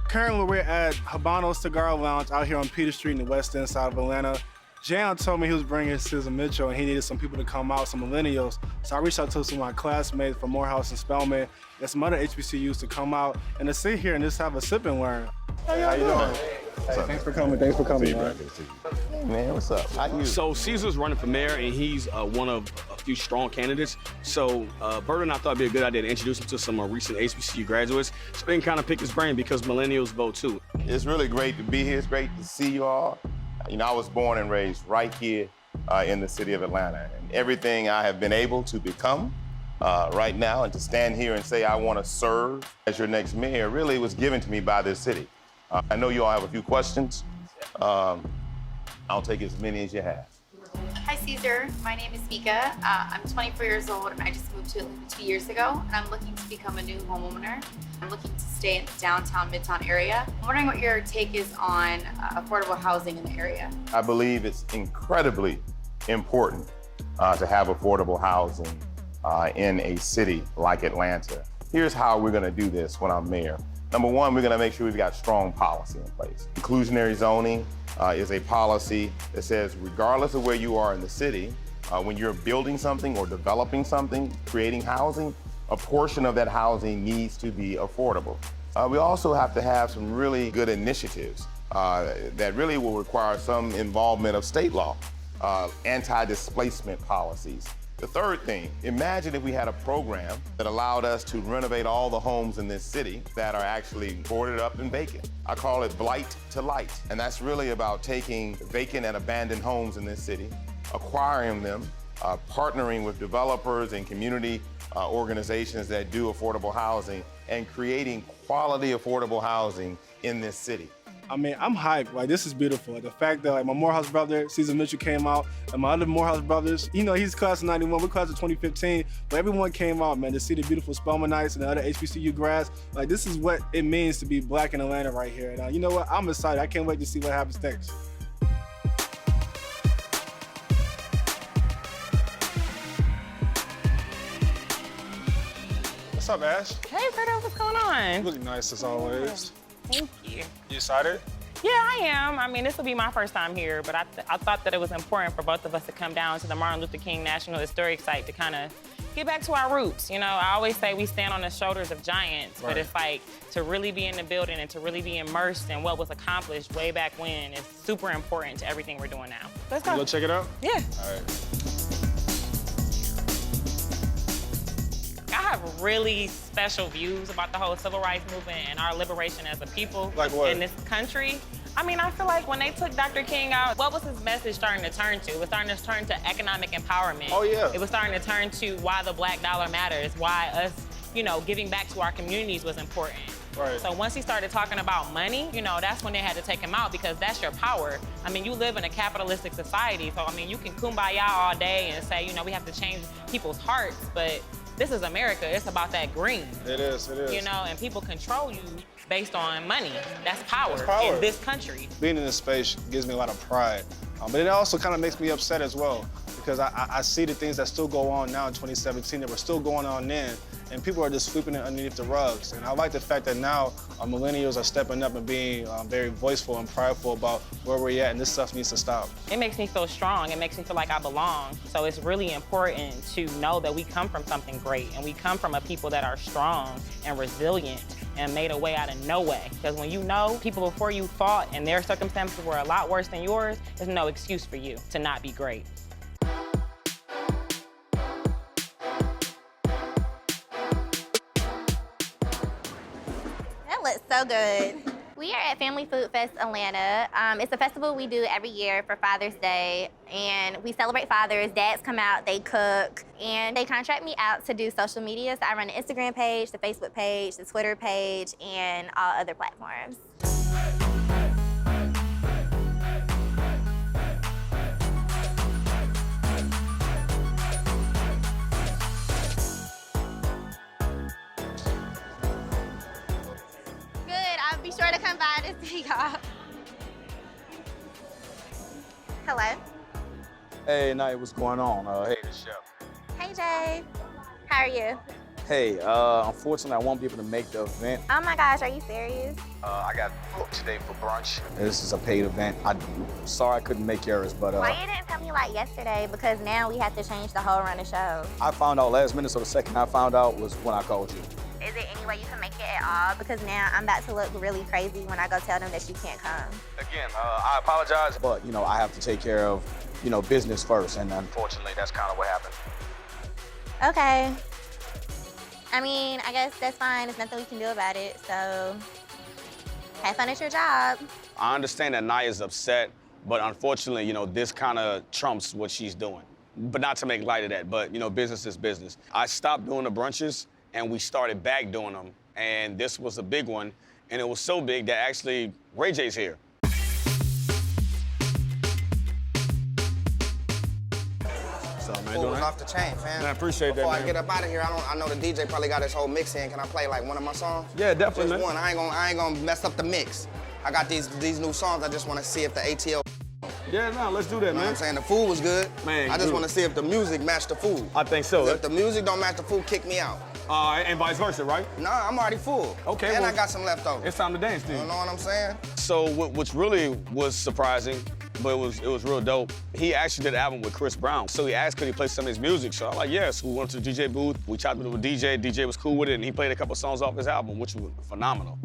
Currently, we're at Habano's Cigar Lounge out here on Peter Street in the west end side of Atlanta. Jaaion told me he was bringing Cesar Mitchell and he needed some people to come out, some millennials. So I reached out to some of my classmates from Morehouse and Spelman and some other HBCUs to come out and to sit here and just have a sip and learn. Hey, how you doing? Hey, thanks for coming. Thanks for coming, man. Hey, man, what's up? How you? So Cesar's running for mayor, and he's one of a few strong candidates. So Berto and I thought it'd be a good idea to introduce him to some recent HBCU graduates, so they can kind of pick his brain because millennials vote too. It's really great to be here. It's great to see you all. You know, I was born and raised right here in the city of Atlanta, and everything I have been able to become right now, and to stand here and say I want to serve as your next mayor really was given to me by this city. I know you all have a few questions. I'll take as many as you have. Hi, Cesar. My name is Mika. I'm 24 years old, and I just moved to Atlanta 2 years ago, and I'm looking to become a new homeowner. I'm looking to stay in the downtown, midtown area. I'm wondering what your take is on affordable housing in the area. I believe it's incredibly important to have affordable housing in a city like Atlanta. Here's how we're gonna do this when I'm mayor. Number one, we're gonna make sure we've got strong policy in place. Inclusionary zoning is a policy that says regardless of where you are in the city, when you're building something or developing something, creating housing, a portion of that housing needs to be affordable. We also have to have some really good initiatives that really will require some involvement of state law, anti-displacement policies. The third thing, imagine if we had a program that allowed us to renovate all the homes in this city that are actually boarded up and vacant. I call it blight to light. And that's really about taking vacant and abandoned homes in this city, acquiring them, partnering with developers and community organizations that do affordable housing, and creating quality affordable housing in this city. I mean, I'm hyped. Like, this is beautiful. Like, the fact that, like, my Morehouse brother, Cesar Mitchell, came out, and my other Morehouse brothers, you know, he's class of 91, we're class of 2015, but everyone came out, man, to see the beautiful Spelmanites and the other HBCU grads. Like, this is what it means to be black in Atlanta right here. And you know what? I'm excited. I can't wait to see what happens next. What's up, Ash? Hey, Berto, what's going on? Really nice as always. Thank you. You excited? Yeah, I am. I mean, this will be my first time here, but I thought that it was important for both of us to come down to the Martin Luther King National Historic Site to kind of get back to our roots. You know, I always say we stand on the shoulders of giants, but it's like to really be in the building and to really be immersed in what was accomplished way back when is super important to everything we're doing now. Let's go. You go check it out? Yeah. All right. I have really special views about the whole civil rights movement and our liberation as a people in this country. I mean, I feel like when they took Dr. King out, what was his message starting to turn to? It was starting to turn to economic empowerment. Oh, yeah. It was starting to turn to why the black dollar matters, why us, you know, giving back to our communities was important. Right. So once he started talking about money, you know, that's when they had to take him out because that's your power. I mean, you live in a capitalistic society, so I mean, you can kumbaya all day and say, you know, we have to change people's hearts, but this is America. It's about that green. It is. You know, and people control you based on money. That's power, in this country. Being in this space gives me a lot of pride, but it also kind of makes me upset as well because I see the things that still go on now in 2017 that were still going on then, and people are just sweeping it underneath the rugs. And I like the fact that now millennials are stepping up and being very voiceful and prideful about where we're at, and this stuff needs to stop. It makes me feel strong. It makes me feel like I belong. So it's really important to know that we come from something great, and we come from a people that are strong and resilient and made a way out of no way. Because when you know people before you fought and their circumstances were a lot worse than yours, there's no excuse for you to not be great. That looks so good. We are at Family Food Fest Atlanta. It's a festival we do every year for Father's Day, and we celebrate fathers. Dads come out, they cook, and they contract me out to do social media. So I run the Instagram page, the Facebook page, the Twitter page, and all other platforms. Be sure to come by to take y'all. Hello. Hey, Night, what's going on? Hey, the chef. Hey, Jay. How are you? Hey, unfortunately, I won't be able to make the event. Oh my gosh, are you serious? I got booked today for brunch. This is a paid event. I'm sorry I couldn't make yours, but Why you didn't tell me like yesterday? Because now we have to change the whole run of show. I found out last minute, so the second I found out was when I called you. Is there any way you can make it at all? Because now I'm about to look really crazy when I go tell them that you can't come. Again, I apologize, but, I have to take care of, business first, and unfortunately, that's kind of what happened. Okay. I mean, I guess that's fine. There's nothing we can do about it, so have fun at your job. I understand that Naya's upset, but unfortunately, this kind of trumps what she's doing. But not to make light of that, but, business is business. I stopped doing the brunches, and we started back doing them, and this was a big one, and it was so big that actually Ray J's here. Food was off the chain, fam. I appreciate that, Before I man. get up out of here, I know the DJ probably got his whole mix in. Can I play like one of my songs? Yeah, definitely, Just man. one. I ain't gonna mess up the mix. I got these new songs. I just want to see if the ATL. Yeah, no, let's do that, You know what I'm saying? The food was good. Man, I just good. want to see if the music matched the food. I think so. If the music don't match the food, kick me out. And vice versa, right? Nah, I'm already full. Okay, And well, I got some left over. It's time to dance, You dude. know what I'm saying? So what's really was surprising, but it was real dope. He actually did an album with Chris Brown. So he asked could he play some of his music. So I'm like, yes. We went to the DJ booth. We chopped it with DJ. DJ was cool with it, and he played a couple songs off his album, which was phenomenal.